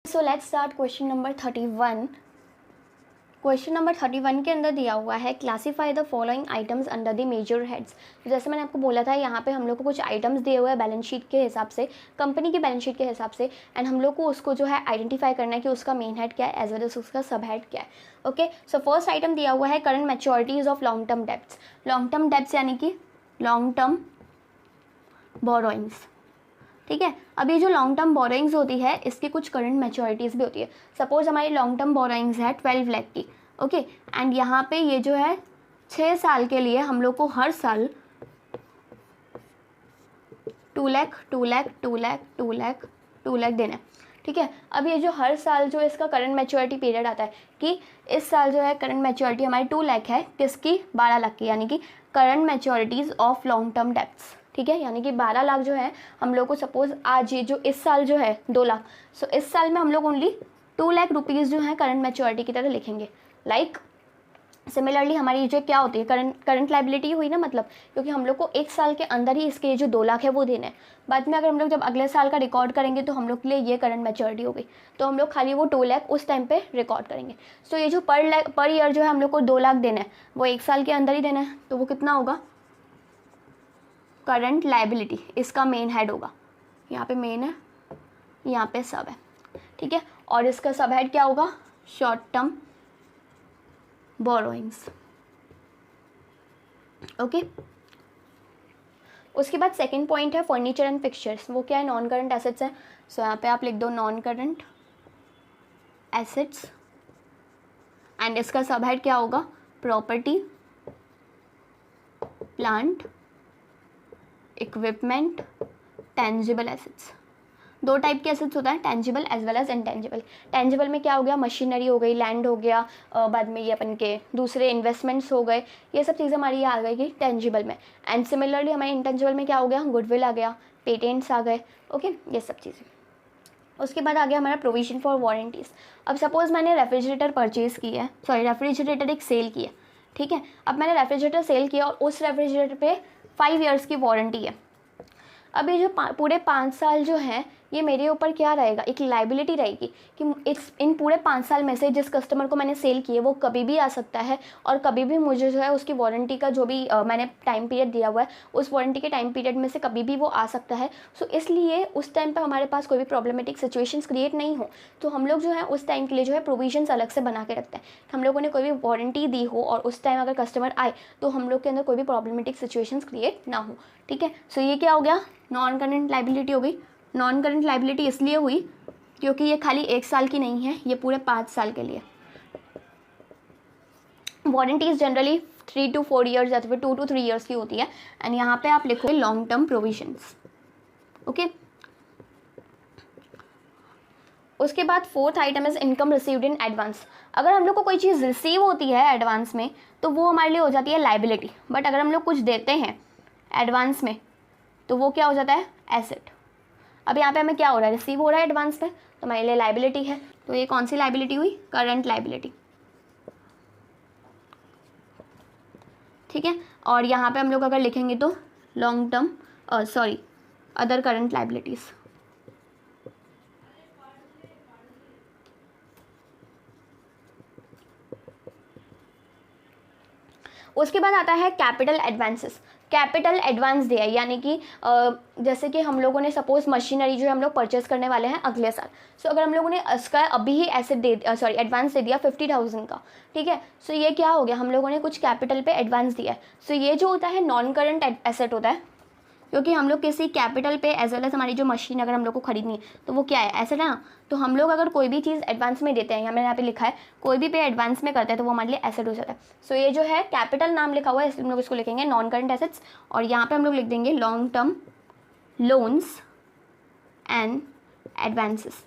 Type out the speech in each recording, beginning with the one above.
So let's start question number 31। Question number 31 के अंदर दिया हुआ है classify the following items under the major heads. जैसे मैंने आपको बोला था यहाँ पे हम लोग को कुछ आइटम्स दिए हुए हैं बैलेंस शीट के हिसाब से, कंपनी की बैलेंस शीट के हिसाब से, एंड हम लोग को उसको जो है आइडेंटिफाई करना है कि उसका मेन हेड क्या है एज वेल एज उसका सब हेड क्या है। ओके, सो फर्स्ट आइटम दिया हुआ है current मैच्योरिटीज of long term debts. Long term debts यानी कि लॉन्ग टर्म बोरोइंग्स। ठीक है, अब ये जो लॉन्ग टर्म बोरोइंग्स होती है इसकी कुछ करंट मैच्योरिटीज़ भी होती है। सपोज हमारी लॉन्ग टर्म बोरोइंग्स है 12 लाख की। ओके, एंड यहाँ पे ये जो है 6 साल के लिए हम लोग को हर साल 2 लाख 2 लाख 2 लाख 2 लाख 2 लाख देना है। ठीक है, अब ये जो हर साल जो इसका करंट मैच्योरिटी पीरियड आता है कि इस साल जो है करंट मैच्योरिटी हमारी 2 लाख है, किसकी? 12 लाख की, यानी कि current maturities of long term debts. ठीक है, यानी कि 12 लाख जो है हम लोग को सपोज आज ये जो इस साल जो है 2 लाख, सो इस साल में हम लोग ओनली 2 लाख रुपीज़ जो है करंट मैच्योरिटी की तरह लिखेंगे। लाइक सिमिलरली हमारी जो क्या होती है करंट लाइबिलिटी हुई ना, मतलब क्योंकि हम लोग को एक साल के अंदर ही इसके जो 2 लाख है वो देने हैं। बाद में अगर हम लोग जब अगले साल का रिकॉर्ड करेंगे तो हम लोग के लिए ये करंट मैच्योरिटी हो गई, तो हम लोग खाली वो 2 लाख उस टाइम पे रिकॉर्ड करेंगे। सो ये जो पर ईयर जो है हम लोग को 2 लाख देना है वो एक साल के अंदर ही देना है, तो वो कितना होगा? करंट लाइबिलिटी, इसका मेन हेड होगा। यहाँ पे मेन है, यहाँ पे सब है। ठीक है, और इसका सब हेड क्या होगा? Short term borrowings. ओके, उसके बाद सेकंड पॉइंट है फर्नीचर एंड फिक्सचर्स। वो क्या है? नॉन करंट एसेट्स हैं। सो यहाँ पे आप लिख दो नॉन करंट एसेट्स, एंड इसका सब हेड क्या होगा? Property, plant, equipment, tangible assets. 2 type के एसेट्स होता है, tangible as well as intangible. Tangible में क्या हो गया? मशीनरी हो गई, लैंड हो गया, बाद में ये अपन के दूसरे इन्वेस्टमेंट्स हो गए, ये सब चीज़ें हमारी आ गई कि टेंजिबल में। एंड सिमिलरली हमारे इंटेंजिबल में क्या हो गया? गुडविल आ गया, पेटेंट्स आ गए। ओके, ये सब चीज़ें। उसके बाद आ गया हमारा प्रोविजन फॉर वारंटीज़। अब सपोज मैंने रेफ्रिजरेटर परचेज़ की है, सॉरी रेफ्रिजरेटर एक सेल की है। ठीक है, अब मैंने रेफ्रिजरेटर सेल किया और उस रेफ्रिजरेटर पे 5 ईयर्स की वारंटी है। अब ये जो पूरे 5 साल जो हैं ये मेरे ऊपर क्या रहेगा? एक लाइबिलिटी रहेगी कि इन पूरे 5 साल में से जिस कस्टमर को मैंने सेल किए वो कभी भी आ सकता है और कभी भी मुझे जो है उसकी वारंटी का जो भी मैंने टाइम पीरियड दिया हुआ है उस वारंटी के टाइम पीरियड में से कभी भी वो आ सकता है। सो इसलिए उस टाइम पर हमारे पास कोई भी प्रॉब्लमेटिक सिचुएशंस क्रिएट नहीं हो, तो हम लोग जो है उस टाइम के लिए जो है प्रोविजंस अलग से बना के रखते हैं। हम लोगों ने कोई भी वारंटी दी हो और उस टाइम अगर कस्टमर आए तो हम लोग के अंदर कोई भी प्रॉब्लमेटिक सिचुएशंस क्रिएट ना हो। ठीक है, सो ये क्या हो गया? नॉन करंट लाइबिलिटी हो गई। नॉन करंट लाइबिलिटी इसलिए हुई क्योंकि ये खाली 1 साल की नहीं है, ये पूरे 5 साल के लिए। वारंटीज जनरली 3 to 4 ईयर्स या फिर 2 to 3 ईयर्स की होती है, एंड यहाँ पे आप लिखोगे लॉन्ग टर्म प्रोविजंस। ओके, उसके बाद fourth item is income received in advance. अगर हम लोग को कोई चीज़ रिसीव होती है एडवांस में तो वो हमारे लिए हो जाती है लाइबिलिटी, बट अगर हम लोग कुछ देते हैं एडवांस में तो वो क्या हो जाता है? एसेट। अब यहाँ पे हमें क्या हो रहा है? रिसीव हो रहा है एडवांस में, तो हमारे लिए लाइबिलिटी है। तो ये कौन सी लाइबिलिटी हुई? Current liability. ठीक है, और यहाँ पे हम लोग अगर लिखेंगे तो long term other current liabilities. उसके बाद आता है कैपिटल एडवांसेस। कैपिटल एडवांस दिया है, यानी कि जैसे कि हम लोगों ने सपोज मशीनरी जो है हम लोग परचेस करने वाले हैं अगले साल। सो अगर हम लोगों ने इसका अभी ही एसेट एडवांस दे दिया 50,000 का। ठीक है, सो ये क्या हो गया? हम लोगों ने कुछ कैपिटल पे एडवांस दिया है। सो ये जो होता है नॉन करंट एसेट होता है, क्योंकि हम लोग किसी कैपिटल पे एज वेल एज हमारी जो मशीन अगर हम लोग को खरीदनी है तो वो क्या है? एसेट है ना। तो हम लोग अगर कोई भी चीज़ एडवांस में देते हैं, या मैंने यहाँ पे लिखा है कोई भी पे एडवांस में करते हैं तो वो हमारे लिए एसेट हो जाता है। सो ये जो है कैपिटल नाम लिखा हुआ है इसलिए हम लोग इसको लिखेंगे नॉन करंट एसेट्स, और यहाँ पे हम लोग लिख देंगे long term loans and advances.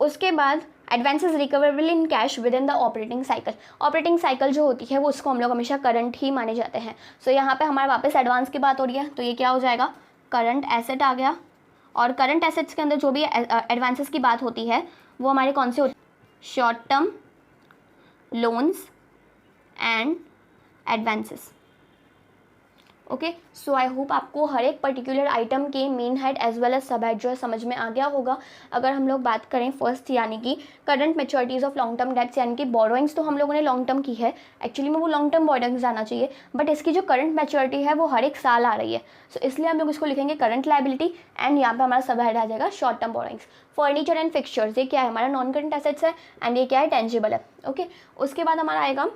उसके बाद advances recoverable in cash with in the operating cycle. Operating cycle जो होती है वो उसको हम लोग हमेशा करंट ही माने जाते हैं। सो यहाँ पे हमारे वापस एडवांस की बात हो रही है, तो ये क्या हो जाएगा? करंट एसेट आ गया। और करंट एसेट्स के अंदर जो भी एडवांसेस की बात होती है वो हमारे कौन से होती है? Short term loans and advances. Okay, so I hope आपको हर एक पर्टिकुलर आइटम के main head as well as sub head जो है समझ में आ गया होगा। अगर हम लोग बात करें फर्स्ट यानी कि current maturities of long term debts यानी कि बोरोइंग्स, तो हम लोगों ने लॉन्ग टर्म की है, एक्चुअली में वो लॉन्ग टर्म बोरोइंग्स आना चाहिए, बट इसकी जो करंट मैच्योरिटी है वो हर एक साल आ रही है, सो इसलिए हम लोग इसको लिखेंगे करंट लायबिलिटी एंड यहाँ पे हमारा सब हेड आ जाएगा short term borrowings. Furniture and fixtures, ये क्या है हमारा नॉन करंट एसेट्स है एंड ये क्या है टेंजिबल है। ओके, उसके बाद हमारा आएगा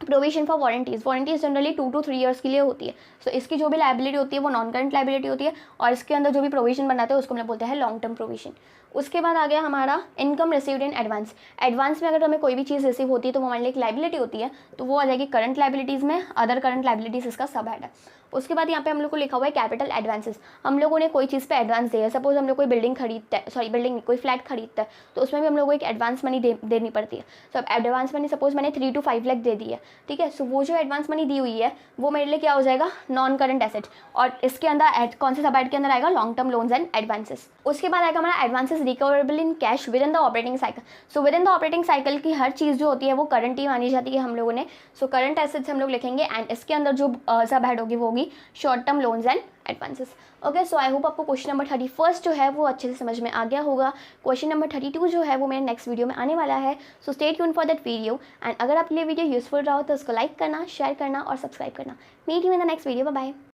provision for warranties. Warranties generally 2 to 3 years के लिए होती है, सो इसकी जो भी लाइबिलिटी होती है वो नॉन करंट लाइबिलिटी होती है और इसके अंदर जो भी प्रोविजन बनाते हैं उसको हम लोग बोलते हैं लॉन्ग टर्म प्रोविजन। उसके बाद आ गया हमारा income received in advance. Advance में अगर हमें कोई भी चीज़ रिसीव होती है तो वो हमारे लिए एक लाइबिलिटी होती है, तो वो आ जाएगी करंट लाइबिलिटीज़ में, अदर करंट लाइबिलिटीज़ इसका सब हेड है। उसके बाद यहाँ पे हम लोग को लिखा हुआ है कैपिटल एडवांसेस। हम लोगों ने कोई चीज़ पे एडवांस दिया है, सपोज हम लोग कोई बिल्डिंग खरीदते हैं, सॉरी बिल्डिंग कोई फ्लैट खरीदता है, तो उसमें भी हम लोग को एक एडवांस मनी देनी पड़ती है। सो अब एडवांस मनी सपोज मैंने 3 to 5 लाख दे दी है, ठीक है, सो वो जो एडवांस मनी दी हुई है वो मेरे लिए क्या हो जाएगा नॉन करंट एसेट, और इसके अंदर कौन से सब हेड के अंदर आएगा long term loans and advances. उसके बाद आएगा हमारा advances recoverable in cash with in the operating cycle. So with in the operating cycle की हर चीज़ जो होती है वो करंट ही मानी जाती है हम लोगों ने, सो करंट एसेट्स हम लोग लिखेंगे एंड इसके अंदर जो सब हेड होगी वो होगी short term loans and advances. Okay, so I hope आपको क्वेश्चन नंबर 31 जो है वो अच्छे से समझ में आ गया होगा। क्वेश्चन नंबर 32 जो है वो मेरे नेक्स्ट वीडियो में आने वाला है, so stay tune for that video and अगर आपके लिए वीडियो यूजफुल रहा हो तो उसको लाइक करना, शेयर करना और सब्सक्राइब करना। Meet you in the next video, bye bye.